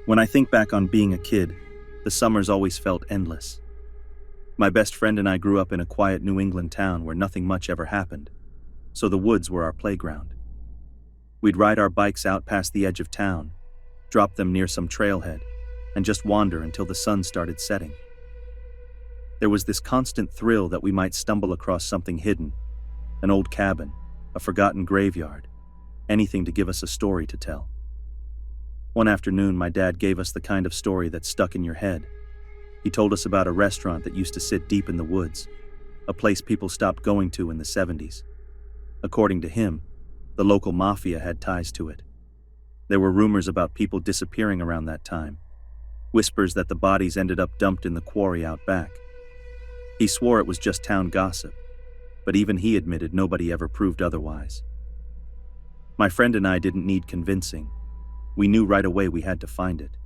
When I think back on being a kid, the summers always felt endless. My best friend and I grew up in a quiet New England town where nothing much ever happened, so the woods were our playground. We'd ride our bikes out past the edge of town, drop them near some trailhead, and just wander until the sun started setting. There was this constant thrill that we might stumble across something hidden, an old cabin, a forgotten graveyard, anything to give us a story to tell. One afternoon, my dad gave us the kind of story that stuck in your head. He told us about a restaurant that used to sit deep in the woods, a place people stopped going to in the 70s. According to him, the local mafia had ties to it. There were rumors about people disappearing around that time, whispers that the bodies ended up dumped in the quarry out back. He swore it was just town gossip, but even he admitted nobody ever proved otherwise. My friend and I didn't need convincing. We knew right away we had to find it.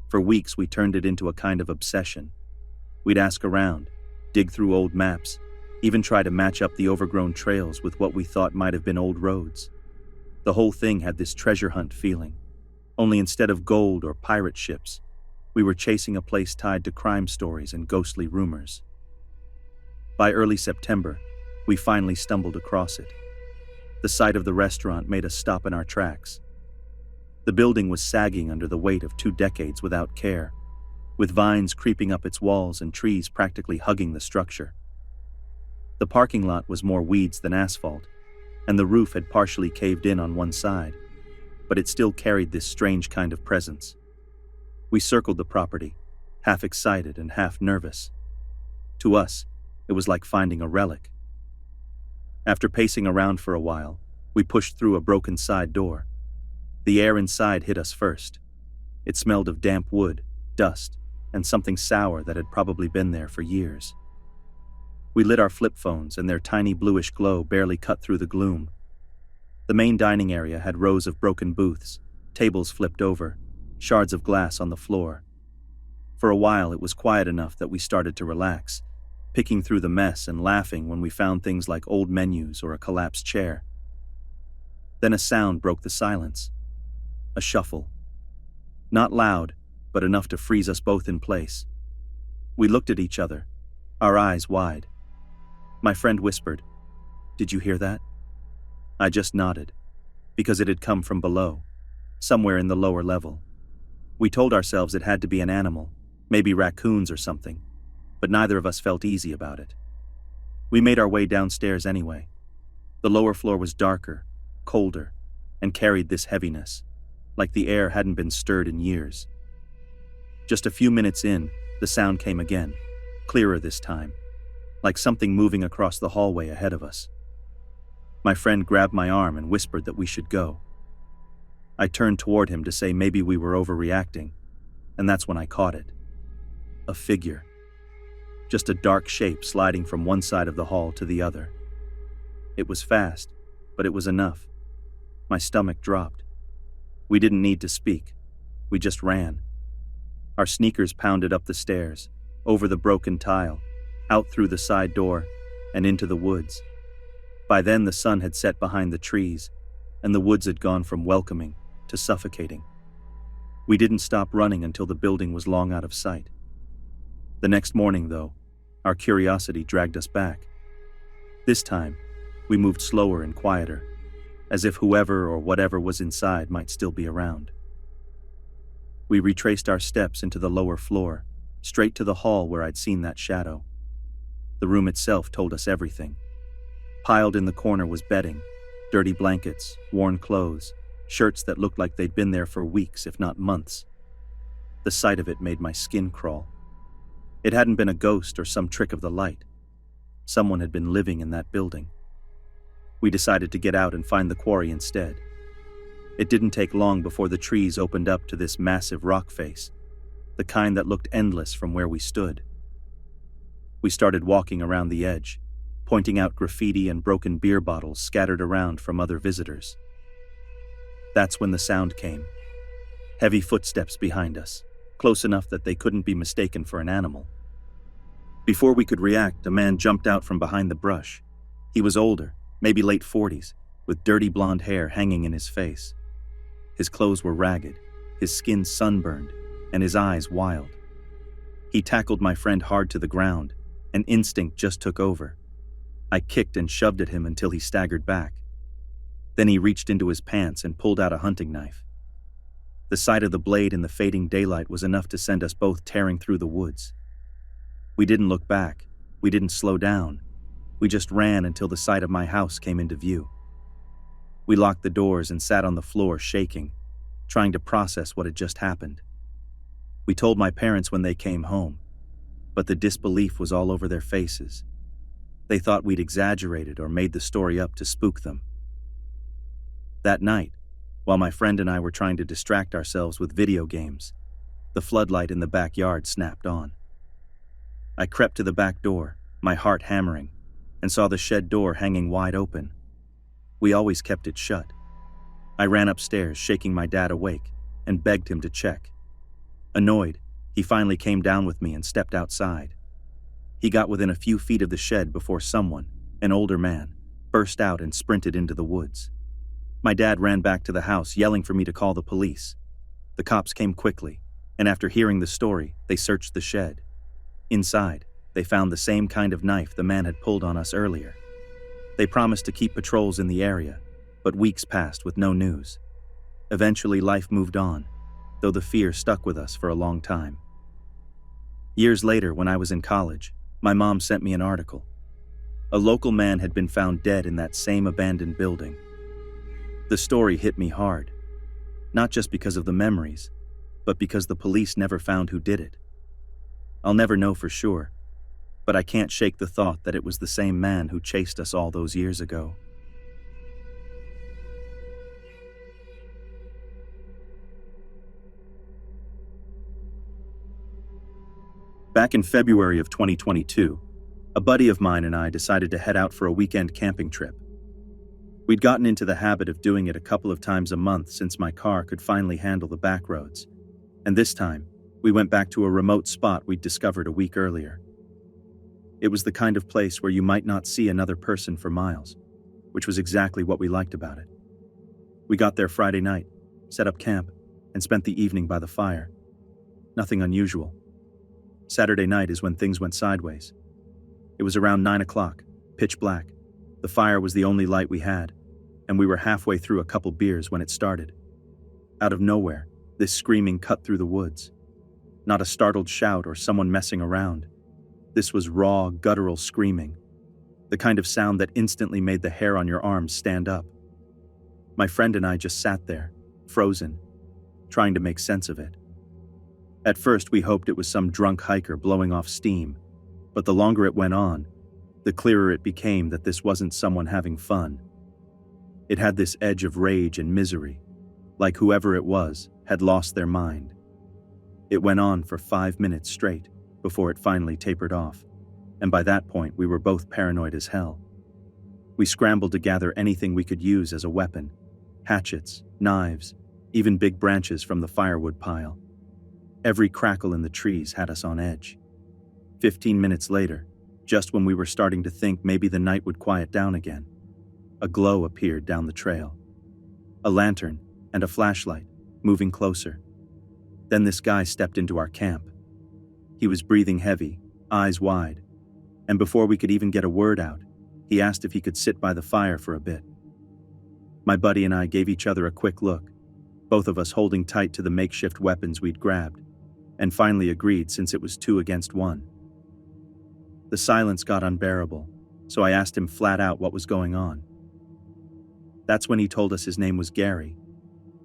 For weeks, we turned it into a kind of obsession. We'd ask around, dig through old maps, even try to match up the overgrown trails with what we thought might have been old roads. The whole thing had this treasure hunt feeling, only instead of gold or pirate ships, we were chasing a place tied to crime stories and ghostly rumors. By early September, we finally stumbled across it. The sight of the restaurant made us stop in our tracks. The building was sagging under the weight of 2 decades without care, with vines creeping up its walls and trees practically hugging the structure. The parking lot was more weeds than asphalt, and the roof had partially caved in on one side, but it still carried this strange kind of presence. We circled the property, half excited and half nervous. To us, it was like finding a relic. After pacing around for a while, we pushed through a broken side door. The air inside hit us first. It smelled of damp wood, dust, and something sour that had probably been there for years. We lit our flip phones, and their tiny bluish glow barely cut through the gloom. The main dining area had rows of broken booths, tables flipped over, shards of glass on the floor. For a while, it was quiet enough that we started to relax, picking through the mess and laughing when we found things like old menus or a collapsed chair. Then a sound broke the silence. A shuffle. Not loud, but enough to freeze us both in place. We looked at each other, our eyes wide. My friend whispered, "Did you hear that?" I just nodded, because it had come from below, somewhere in the lower level. We told ourselves it had to be an animal, maybe raccoons or something, but neither of us felt easy about it. We made our way downstairs anyway. The lower floor was darker, colder, and carried this heaviness, like the air hadn't been stirred in years. Just a few minutes in, the sound came again, clearer this time, like something moving across the hallway ahead of us. My friend grabbed my arm and whispered that we should go. I turned toward him to say maybe we were overreacting, and that's when I caught it. A figure. Just a dark shape sliding from one side of the hall to the other. It was fast, but it was enough. My stomach dropped. We didn't need to speak. We just ran. Our sneakers pounded up the stairs, over the broken tile, out through the side door, and into the woods. By then the sun had set behind the trees, and the woods had gone from welcoming to suffocating. We didn't stop running until the building was long out of sight. The next morning, though, our curiosity dragged us back. This time, we moved slower and quieter, as if whoever or whatever was inside might still be around. We retraced our steps into the lower floor, straight to the hall where I'd seen that shadow. The room itself told us everything. Piled in the corner was bedding, dirty blankets, worn clothes, shirts that looked like they'd been there for weeks, if not months. The sight of it made my skin crawl. It hadn't been a ghost or some trick of the light. Someone had been living in that building. We decided to get out and find the quarry instead. It didn't take long before the trees opened up to this massive rock face, the kind that looked endless from where we stood. We started walking around the edge, pointing out graffiti and broken beer bottles scattered around from other visitors. That's when the sound came. Heavy footsteps behind us, close enough that they couldn't be mistaken for an animal. Before we could react, a man jumped out from behind the brush. He was older, maybe late 40s, with dirty blonde hair hanging in his face. His clothes were ragged, his skin sunburned, and his eyes wild. He tackled my friend hard to the ground, and instinct just took over. I kicked and shoved at him until he staggered back. Then he reached into his pants and pulled out a hunting knife. The sight of the blade in the fading daylight was enough to send us both tearing through the woods. We didn't look back. We didn't slow down. We just ran until the side of my house came into view. We locked the doors and sat on the floor shaking, trying to process what had just happened. We told my parents when they came home, but the disbelief was all over their faces. They thought we'd exaggerated or made the story up to spook them. That night, while my friend and I were trying to distract ourselves with video games, the floodlight in the backyard snapped on. I crept to the back door, my heart hammering, and saw the shed door hanging wide open. We always kept it shut. I ran upstairs, shaking my dad awake, and begged him to check. Annoyed, he finally came down with me and stepped outside. He got within a few feet of the shed before someone, an older man, burst out and sprinted into the woods. My dad ran back to the house, yelling for me to call the police. The cops came quickly, and after hearing the story, they searched the shed. Inside, they found the same kind of knife the man had pulled on us earlier. They promised to keep patrols in the area, but weeks passed with no news. Eventually, life moved on, though the fear stuck with us for a long time. Years later, when I was in college, my mom sent me an article. A local man had been found dead in that same abandoned building. The story hit me hard, not just because of the memories, but because the police never found who did it. I'll never know for sure, but I can't shake the thought that it was the same man who chased us all those years ago. Back in February of 2022, a buddy of mine and I decided to head out for a weekend camping trip. We'd gotten into the habit of doing it a couple of times a month since my car could finally handle the back roads, and this time, we went back to a remote spot we'd discovered a week earlier. It was the kind of place where you might not see another person for miles, which was exactly what we liked about it. We got there Friday night, set up camp, and spent the evening by the fire. Nothing unusual. Saturday night is when things went sideways. It was around 9 o'clock, pitch black. The fire was the only light we had, and we were halfway through a couple beers when it started. Out of nowhere, this screaming cut through the woods. Not a startled shout or someone messing around. This was raw, guttural screaming, the kind of sound that instantly made the hair on your arms stand up. My friend and I just sat there, frozen, trying to make sense of it. At first, we hoped it was some drunk hiker blowing off steam, but the longer it went on, the clearer it became that this wasn't someone having fun. It had this edge of rage and misery, like whoever it was had lost their mind. It went on for 5 minutes straight before it finally tapered off, and by that point we were both paranoid as hell. We scrambled to gather anything we could use as a weapon: hatchets, knives, even big branches from the firewood pile. Every crackle in the trees had us on edge. 15 minutes later, just when we were starting to think maybe the night would quiet down again, a glow appeared down the trail. A lantern and a flashlight, moving closer. Then this guy stepped into our camp. He was breathing heavy, eyes wide, and before we could even get a word out, he asked if he could sit by the fire for a bit. My buddy and I gave each other a quick look, both of us holding tight to the makeshift weapons we'd grabbed, and finally agreed since it was 2 against 1. The silence got unbearable, so I asked him flat out what was going on. That's when he told us his name was Gary,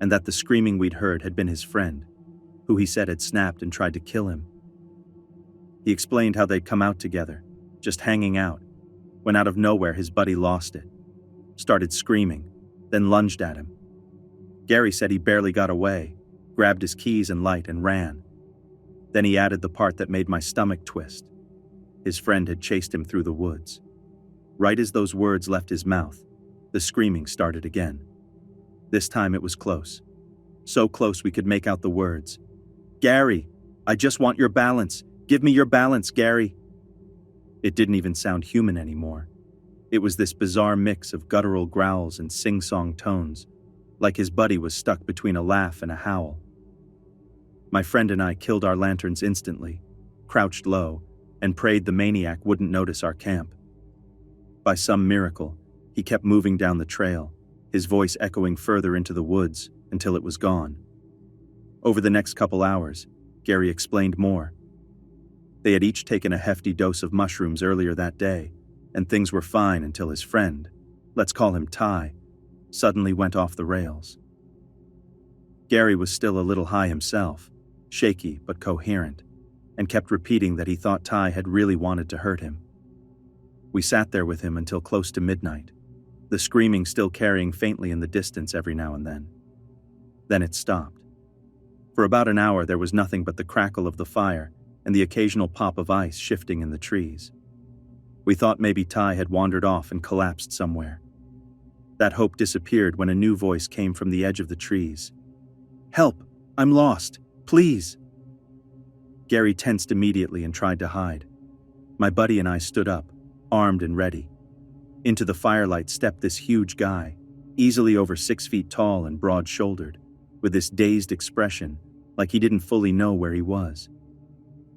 and that the screaming we'd heard had been his friend, who he said had snapped and tried to kill him. He explained how they'd come out together, just hanging out, when out of nowhere his buddy lost it, started screaming, then lunged at him. Gary said he barely got away, grabbed his keys and light and ran. Then he added the part that made my stomach twist. His friend had chased him through the woods. Right as those words left his mouth, the screaming started again. This time it was close. So close we could make out the words. "Gary, I just want your balance. Give me your balance, Gary." It didn't even sound human anymore. It was this bizarre mix of guttural growls and sing-song tones, like his buddy was stuck between a laugh and a howl. My friend and I killed our lanterns instantly, crouched low, and prayed the maniac wouldn't notice our camp. By some miracle, he kept moving down the trail, his voice echoing further into the woods until it was gone. Over the next couple hours, Gary explained more. They had each taken a hefty dose of mushrooms earlier that day, and things were fine until his friend, let's call him Ty, suddenly went off the rails. Gary was still a little high himself, shaky but coherent, and kept repeating that he thought Ty had really wanted to hurt him. We sat there with him until close to midnight, the screaming still carrying faintly in the distance every now and then. Then it stopped. For about an hour there was nothing but the crackle of the fire and the occasional pop of ice shifting in the trees. We thought maybe Ty had wandered off and collapsed somewhere. That hope disappeared when a new voice came from the edge of the trees. "Help! I'm lost! Please!" Gary tensed immediately and tried to hide. My buddy and I stood up, armed and ready. Into the firelight stepped this huge guy, easily over 6 feet tall and broad-shouldered, with this dazed expression, like he didn't fully know where he was.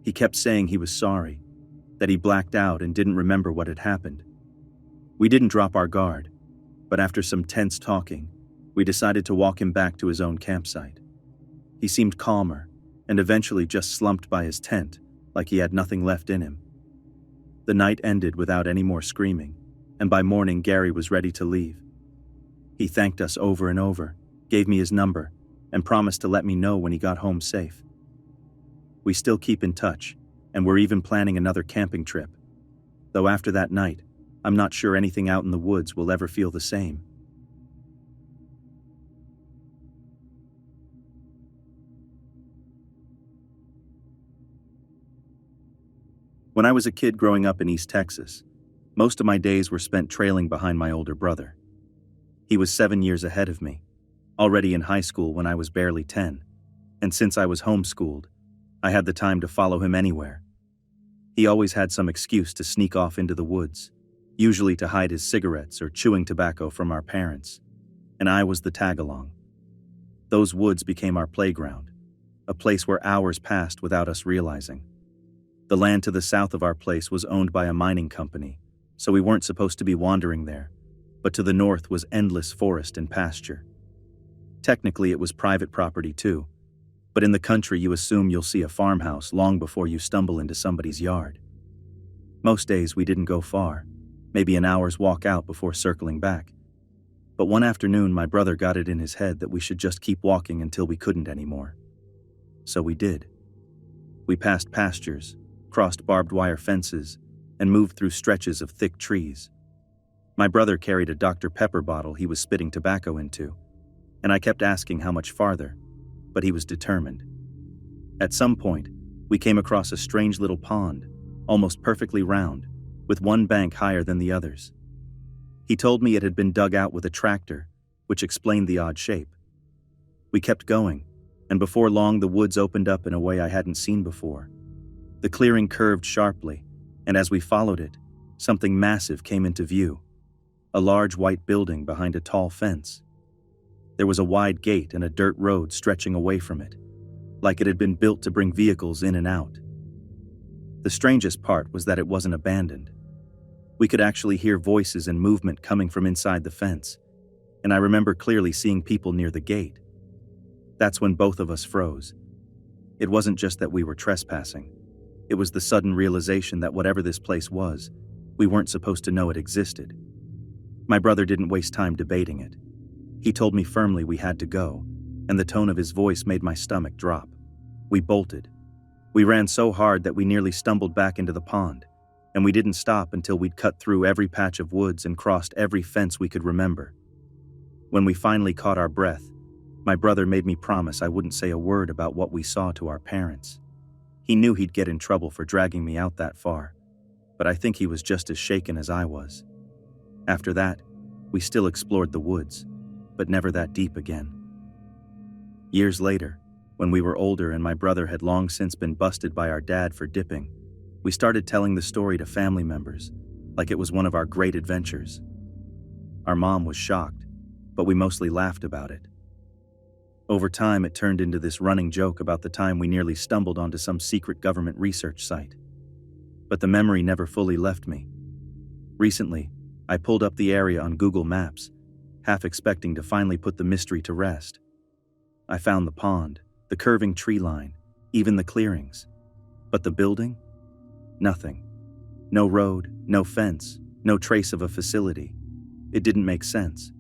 He kept saying he was sorry, that he blacked out and didn't remember what had happened. We didn't drop our guard, but after some tense talking, we decided to walk him back to his own campsite. He seemed calmer, and eventually just slumped by his tent, like he had nothing left in him. The night ended without any more screaming, and by morning Gary was ready to leave. He thanked us over and over, gave me his number, and promised to let me know when he got home safe. We still keep in touch, and we're even planning another camping trip. Though after that night, I'm not sure anything out in the woods will ever feel the same. When I was a kid growing up in East Texas, most of my days were spent trailing behind my older brother. He was 7 years ahead of me, already in high school when I was barely 10, and since I was homeschooled, I had the time to follow him anywhere. He always had some excuse to sneak off into the woods, usually to hide his cigarettes or chewing tobacco from our parents, and I was the tag-along. Those woods became our playground, a place where hours passed without us realizing. The land to the south of our place was owned by a mining company, so we weren't supposed to be wandering there, but to the north was endless forest and pasture. Technically, it was private property too, but in the country you assume you'll see a farmhouse long before you stumble into somebody's yard. Most days we didn't go far, maybe an hour's walk out before circling back. But one afternoon my brother got it in his head that we should just keep walking until we couldn't anymore. So we did. We passed pastures, crossed barbed wire fences, and moved through stretches of thick trees. My brother carried a Dr. Pepper bottle he was spitting tobacco into, and I kept asking how much farther, but he was determined. At some point, we came across a strange little pond, almost perfectly round, with one bank higher than the others. He told me it had been dug out with a tractor, which explained the odd shape. We kept going, and before long the woods opened up in a way I hadn't seen before. The clearing curved sharply, and as we followed it, something massive came into view. A large white building behind a tall fence. There was a wide gate and a dirt road stretching away from it, like it had been built to bring vehicles in and out. The strangest part was that it wasn't abandoned. We could actually hear voices and movement coming from inside the fence, and I remember clearly seeing people near the gate. That's when both of us froze. It wasn't just that we were trespassing. It was the sudden realization that whatever this place was, we weren't supposed to know it existed. My brother didn't waste time debating it. He told me firmly we had to go, and the tone of his voice made my stomach drop. We bolted. We ran so hard that we nearly stumbled back into the pond, and we didn't stop until we'd cut through every patch of woods and crossed every fence we could remember. When we finally caught our breath, my brother made me promise I wouldn't say a word about what we saw to our parents. He knew he'd get in trouble for dragging me out that far, but I think he was just as shaken as I was. After that, we still explored the woods, but never that deep again. Years later, when we were older and my brother had long since been busted by our dad for dipping, we started telling the story to family members, like it was one of our great adventures. Our mom was shocked, but we mostly laughed about it. Over time, it turned into this running joke about the time we nearly stumbled onto some secret government research site. But the memory never fully left me. Recently, I pulled up the area on Google Maps, half expecting to finally put the mystery to rest. I found the pond, the curving tree line, even the clearings. But the building? Nothing. No road, no fence, no trace of a facility. It didn't make sense.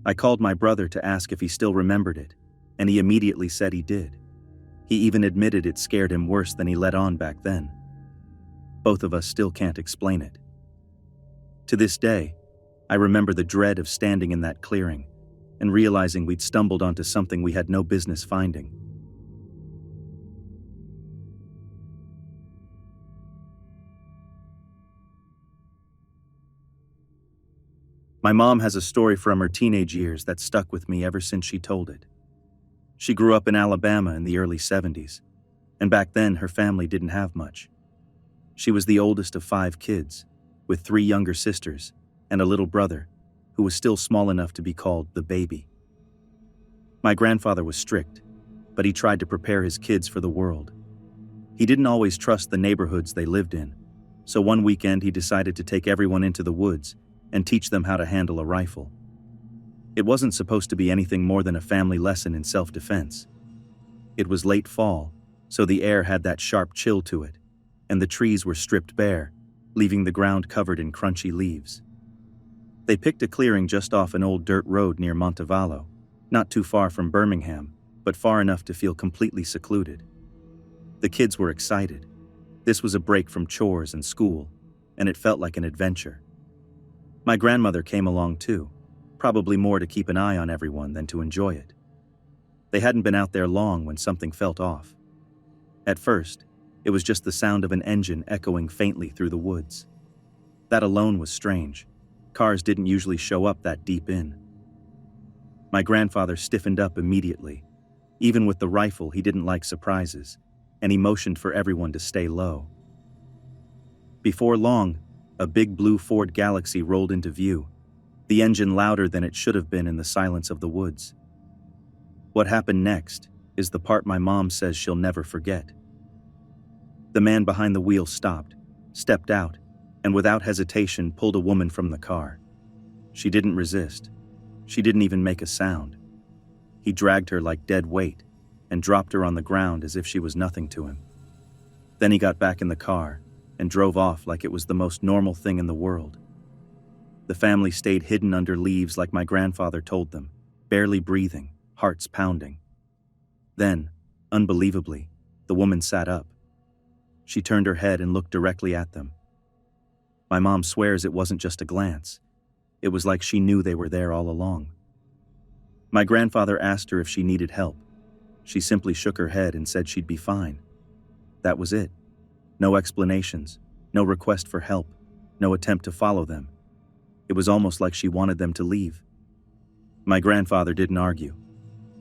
I called my brother to ask if he still remembered it, and he immediately said he did. He even admitted it scared him worse than he let on back then. Both of us still can't explain it. To this day, I remember the dread of standing in that clearing and realizing we'd stumbled onto something we had no business finding. My mom has a story from her teenage years that stuck with me ever since she told it. She grew up in Alabama in the early 70s, and back then her family didn't have much. She was the oldest of 5 kids, with 3 younger sisters and a little brother, who was still small enough to be called the baby. My grandfather was strict, but he tried to prepare his kids for the world. He didn't always trust the neighborhoods they lived in, so one weekend he decided to take everyone into the woods and teach them how to handle a rifle. It wasn't supposed to be anything more than a family lesson in self-defense. It was late fall, so the air had that sharp chill to it, and the trees were stripped bare, leaving the ground covered in crunchy leaves. They picked a clearing just off an old dirt road near Montevallo, not too far from Birmingham, but far enough to feel completely secluded. The kids were excited. This was a break from chores and school, and it felt like an adventure. My grandmother came along too, probably more to keep an eye on everyone than to enjoy it. They hadn't been out there long when something felt off. At first, it was just the sound of an engine echoing faintly through the woods. That alone was strange. Cars didn't usually show up that deep in. My grandfather stiffened up immediately. Even with the rifle, he didn't like surprises, and he motioned for everyone to stay low. Before long, a big blue Ford Galaxy rolled into view, the engine louder than it should have been in the silence of the woods. What happened next is the part my mom says she'll never forget. The man behind the wheel stopped, stepped out, and without hesitation pulled a woman from the car. She didn't resist. She didn't even make a sound. He dragged her like dead weight and dropped her on the ground as if she was nothing to him. Then he got back in the car and drove off like it was the most normal thing in the world. The family stayed hidden under leaves like my grandfather told them, barely breathing, hearts pounding. Then, unbelievably, the woman sat up. She turned her head and looked directly at them. My mom swears it wasn't just a glance. It was like she knew they were there all along. My grandfather asked her if she needed help. She simply shook her head and said she'd be fine. That was it. No explanations, no request for help, no attempt to follow them. It was almost like she wanted them to leave. My grandfather didn't argue.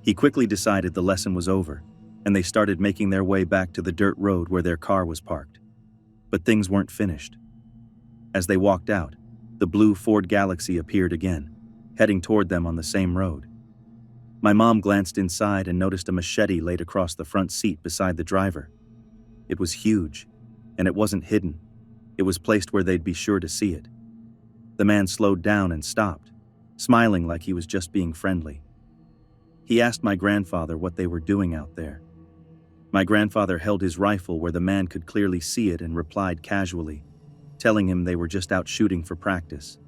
He quickly decided the lesson was over, and they started making their way back to the dirt road where their car was parked. But things weren't finished. As they walked out, the blue Ford Galaxy appeared again, heading toward them on the same road. My mom glanced inside and noticed a machete laid across the front seat beside the driver. It was huge, and it wasn't hidden. It was placed where they'd be sure to see it. The man slowed down and stopped, smiling like he was just being friendly. He asked my grandfather what they were doing out there. My grandfather held his rifle where the man could clearly see it and replied casually, telling him they were just out shooting for practice.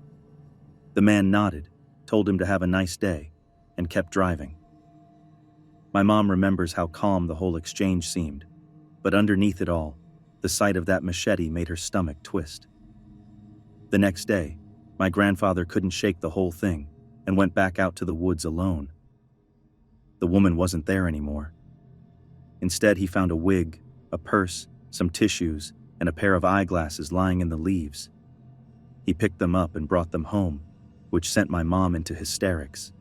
The man nodded, told him to have a nice day, and kept driving. My mom remembers how calm the whole exchange seemed, but underneath it all, the sight of that machete made her stomach twist. The next day, my grandfather couldn't shake the whole thing and went back out to the woods alone. The woman wasn't there anymore. Instead, he found a wig, a purse, some tissues, and a pair of eyeglasses lying in the leaves. He picked them up and brought them home, which sent my mom into hysterics.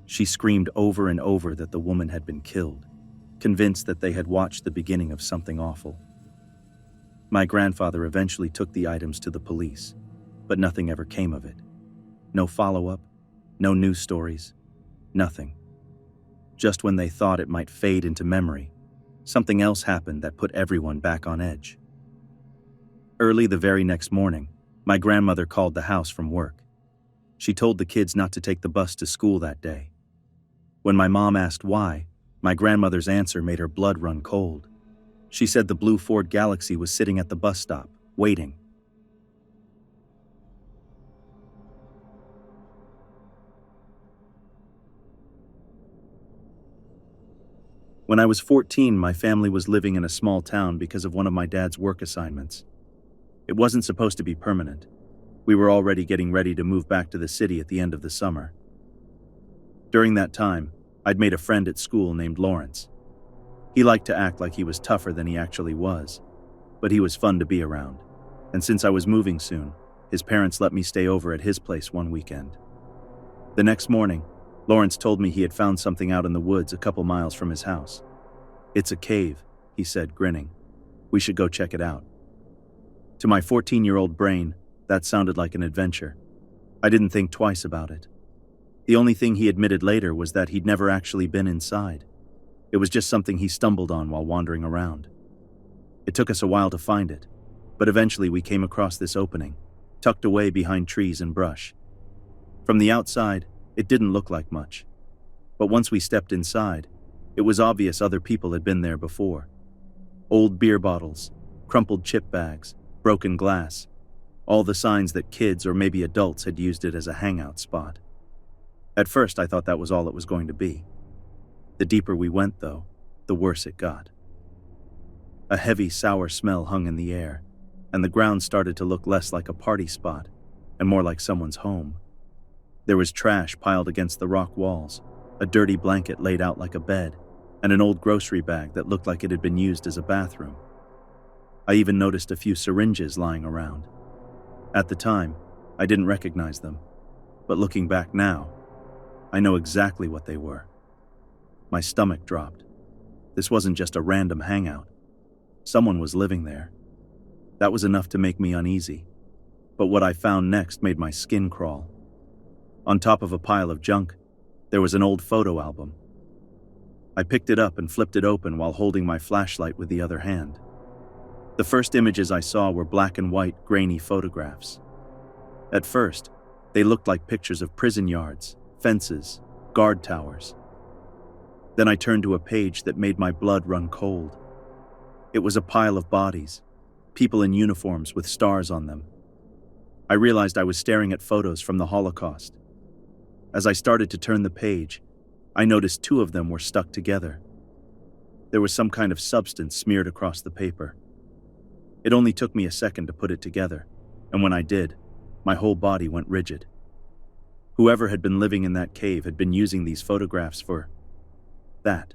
She screamed over and over that the woman had been killed, convinced that they had watched the beginning of something awful. My grandfather eventually took the items to the police, but nothing ever came of it. No follow-up, no news stories, nothing. Just when they thought it might fade into memory, something else happened that put everyone back on edge. Early the very next morning, my grandmother called the house from work. She told the kids not to take the bus to school that day. When my mom asked why, my grandmother's answer made her blood run cold. She said the blue Ford Galaxy was sitting at the bus stop, waiting. When I was 14, my family was living in a small town because of one of my dad's work assignments. It wasn't supposed to be permanent. We were already getting ready to move back to the city at the end of the summer. During that time, I'd made a friend at school named Lawrence. He liked to act like he was tougher than he actually was, but he was fun to be around. And since I was moving soon, his parents let me stay over at his place one weekend. The next morning, Lawrence told me he had found something out in the woods a couple miles from his house. "It's a cave," he said, grinning. "We should go check it out." To my 14-year-old brain, that sounded like an adventure. I didn't think twice about it. The only thing he admitted later was that he'd never actually been inside. It was just something he stumbled on while wandering around. It took us a while to find it, but eventually we came across this opening, tucked away behind trees and brush. From the outside, it didn't look like much. But once we stepped inside, it was obvious other people had been there before. Old beer bottles, crumpled chip bags, broken glass, all the signs that kids or maybe adults had used it as a hangout spot. At first, I thought that was all it was going to be. The deeper we went, though, the worse it got. A heavy, sour smell hung in the air, and the ground started to look less like a party spot and more like someone's home. There was trash piled against the rock walls, a dirty blanket laid out like a bed, and an old grocery bag that looked like it had been used as a bathroom. I even noticed a few syringes lying around. At the time, I didn't recognize them, but looking back now, I know exactly what they were. My stomach dropped. This wasn't just a random hangout. Someone was living there. That was enough to make me uneasy, but what I found next made my skin crawl. On top of a pile of junk, there was an old photo album. I picked it up and flipped it open while holding my flashlight with the other hand. The first images I saw were black and white, grainy photographs. At first, they looked like pictures of prison yards, fences, guard towers. Then I turned to a page that made my blood run cold. It was a pile of bodies, people in uniforms with stars on them. I realized I was staring at photos from the Holocaust. As I started to turn the page, I noticed two of them were stuck together. There was some kind of substance smeared across the paper. It only took me a second to put it together, and when I did, my whole body went rigid. Whoever had been living in that cave had been using these photographs for that.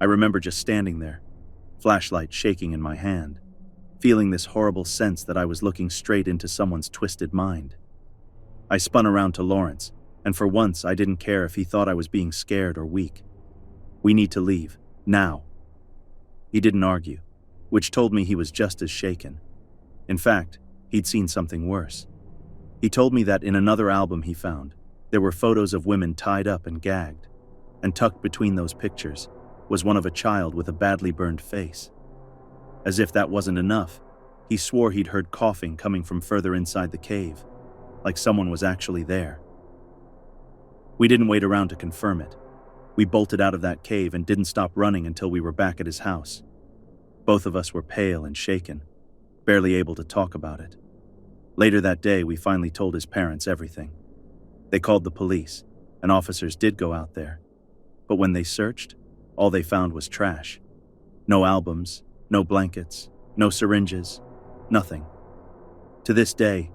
I remember just standing there, flashlight shaking in my hand, feeling this horrible sense that I was looking straight into someone's twisted mind. I spun around to Lawrence, and for once I didn't care if he thought I was being scared or weak. "We need to leave, now." He didn't argue, which told me he was just as shaken. In fact, he'd seen something worse. He told me that in another album he found, there were photos of women tied up and gagged, and tucked between those pictures was one of a child with a badly burned face. As if that wasn't enough, he swore he'd heard coughing coming from further inside the cave, like someone was actually there. We didn't wait around to confirm it. We bolted out of that cave and didn't stop running until we were back at his house. Both of us were pale and shaken, barely able to talk about it. Later that day, we finally told his parents everything. They called the police, and officers did go out there. But when they searched, all they found was trash. No albums, no blankets, no syringes, nothing. To this day,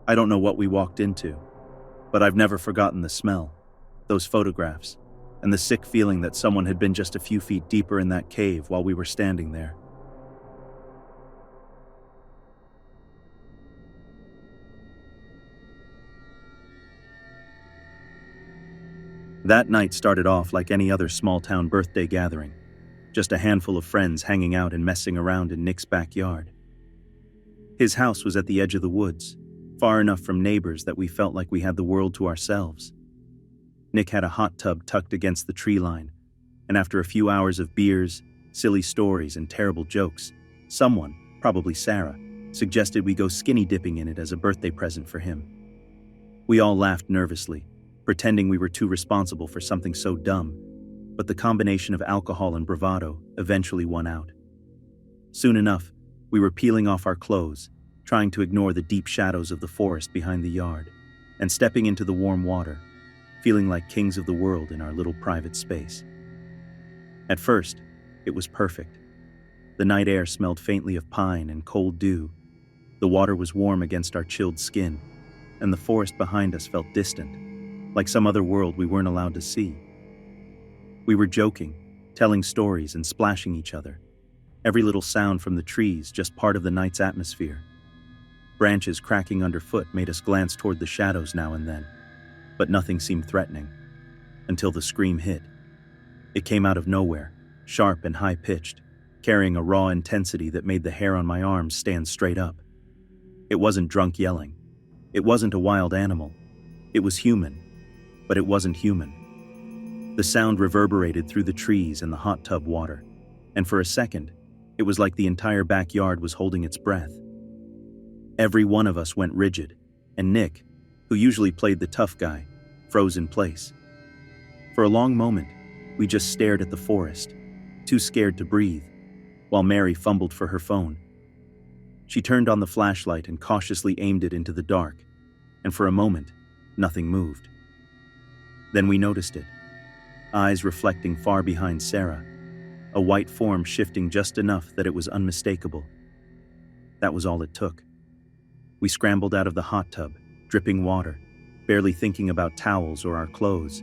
I don't know what we walked into, but I've never forgotten the smell, those photographs, and the sick feeling that someone had been just a few feet deeper in that cave while we were standing there. That night started off like any other small-town birthday gathering, just a handful of friends hanging out and messing around in Nick's backyard. His house was at the edge of the woods, far enough from neighbors that we felt like we had the world to ourselves. Nick had a hot tub tucked against the tree line, and after a few hours of beers, silly stories, and terrible jokes, someone, probably Sarah, suggested we go skinny dipping in it as a birthday present for him. We all laughed nervously, pretending we were too responsible for something so dumb, but the combination of alcohol and bravado eventually won out. Soon enough, we were peeling off our clothes, trying to ignore the deep shadows of the forest behind the yard, and stepping into the warm water, feeling like kings of the world in our little private space. At first, it was perfect. The night air smelled faintly of pine and cold dew. The water was warm against our chilled skin, and the forest behind us felt distant, like some other world we weren't allowed to see. We were joking, telling stories and splashing each other. Every little sound from the trees just part of the night's atmosphere. Branches cracking underfoot made us glance toward the shadows now and then, but nothing seemed threatening, until the scream hit. It came out of nowhere, sharp and high-pitched, carrying a raw intensity that made the hair on my arms stand straight up. It wasn't drunk yelling. It wasn't a wild animal. It was human, but it wasn't human. The sound reverberated through the trees and the hot tub water, and for a second, it was like the entire backyard was holding its breath. Every one of us went rigid, and Nick, who usually played the tough guy, froze in place. For a long moment, we just stared at the forest, too scared to breathe, while Mary fumbled for her phone. She turned on the flashlight and cautiously aimed it into the dark, and for a moment, nothing moved. Then we noticed it, eyes reflecting far behind Sarah, a white form shifting just enough that it was unmistakable. That was all it took. We scrambled out of the hot tub, dripping water, barely thinking about towels or our clothes.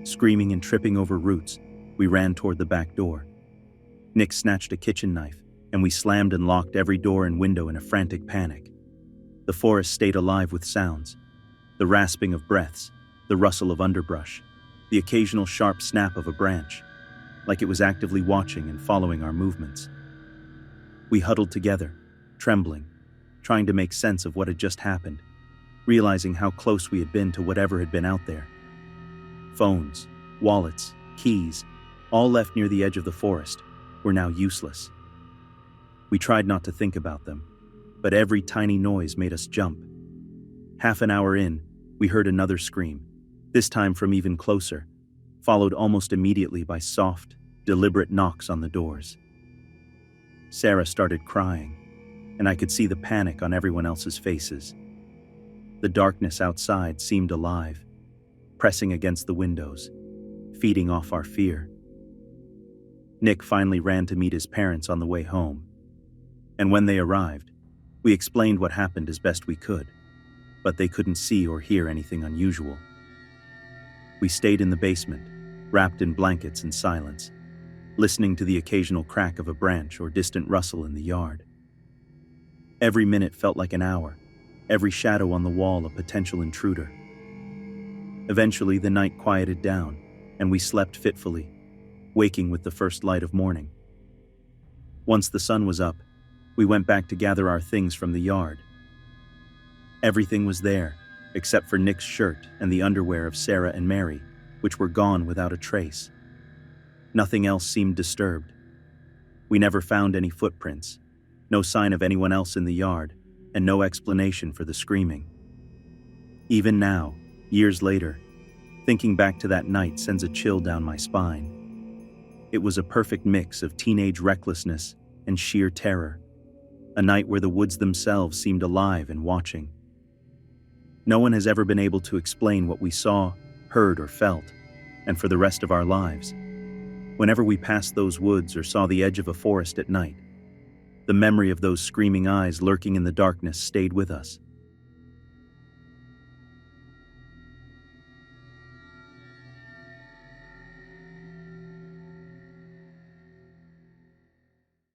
Screaming and tripping over roots, we ran toward the back door. Nick snatched a kitchen knife, and we slammed and locked every door and window in a frantic panic. The forest stayed alive with sounds, the rasping of breaths, the rustle of underbrush, the occasional sharp snap of a branch, like it was actively watching and following our movements. We huddled together, trembling, trying to make sense of what had just happened, realizing how close we had been to whatever had been out there. Phones, wallets, keys, all left near the edge of the forest, were now useless. We tried not to think about them, but every tiny noise made us jump. Half an hour in, we heard another scream, this time from even closer, followed almost immediately by soft, deliberate knocks on the doors. Sarah started crying, and I could see the panic on everyone else's faces. The darkness outside seemed alive, pressing against the windows, feeding off our fear. Nick finally ran to meet his parents on the way home, and when they arrived, we explained what happened as best we could, but they couldn't see or hear anything unusual. We stayed in the basement, wrapped in blankets and silence, listening to the occasional crack of a branch or distant rustle in the yard. Every minute felt like an hour, every shadow on the wall a potential intruder. Eventually, the night quieted down, and we slept fitfully, waking with the first light of morning. Once the sun was up, we went back to gather our things from the yard. Everything was there, except for Nick's shirt and the underwear of Sarah and Mary, which were gone without a trace. Nothing else seemed disturbed. We never found any footprints, no sign of anyone else in the yard, and no explanation for the screaming. Even now, years later, thinking back to that night sends a chill down my spine. It was a perfect mix of teenage recklessness and sheer terror, a night where the woods themselves seemed alive and watching. No one has ever been able to explain what we saw, heard, or felt, and for the rest of our lives, whenever we passed those woods or saw the edge of a forest at night, the memory of those screaming eyes lurking in the darkness stayed with us.